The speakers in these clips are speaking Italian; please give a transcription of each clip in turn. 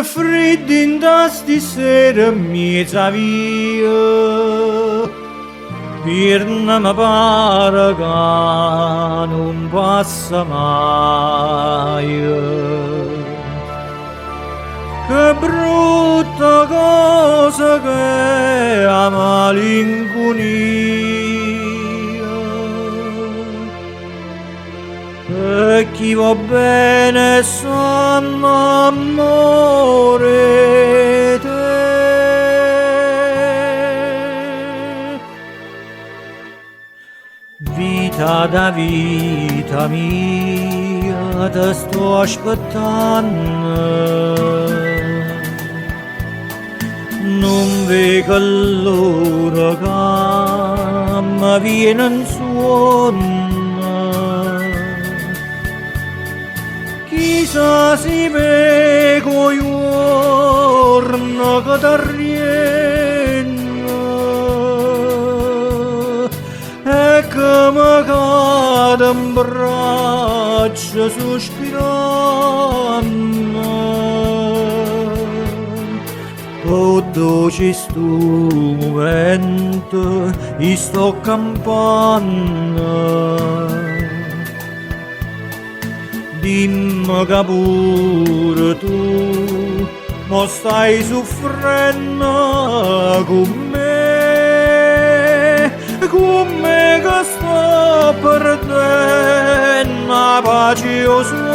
freddo in tasti sera mezza via, per non mi pare che non passa mai. Che brutta cosa che è la malinconia, e chi va bene sanno amore te. Vita da vita mia, te sto aspettando, non vedo l'ora che mi viene in sonno. Chissà se vedo il giorno che t'arrienna e che mi cade in braccio sospirando. Oh dolce sto momento, io sto campando. Dimmi che pure tu non stai soffrendo con me che sto perdendo la pace e il sonno.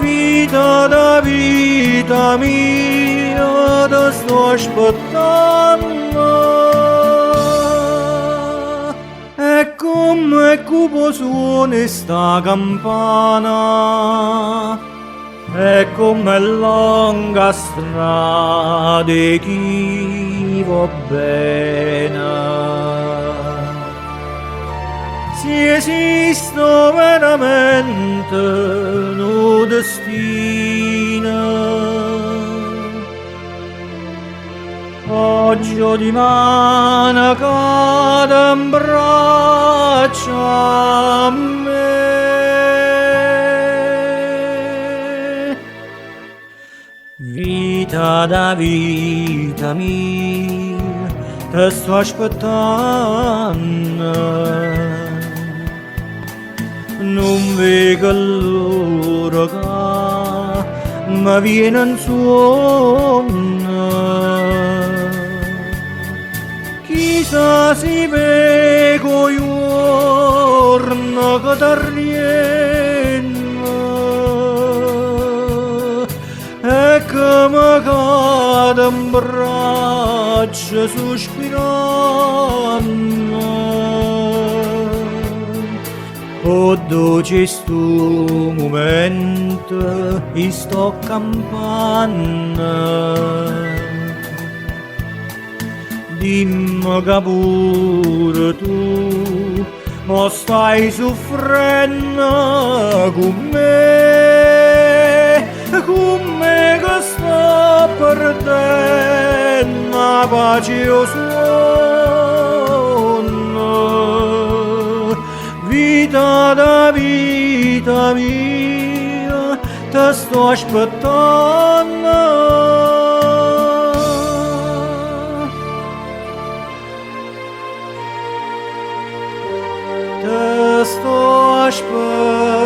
Vita da vita mia, te sto aspettando. E come cupo suona sta campana, e come lunga strada di chi va bene. Se esiste veramente un destino, oggi o dimani cade in braccio a me. Vita da vita mia, te sto aspettando. Non vedo l'ora che mi viene in sonno. Chissà se vedo il giorno che t'arrienna e che mi cade in braccio sospirando. Oh dolce sto momento, io sto campando. Dimmi che pure tu non stai soffrendo con me che sto perdendo la pace e il sonno. Vita da vita mia, te sto aspettando. Te sto aspettando.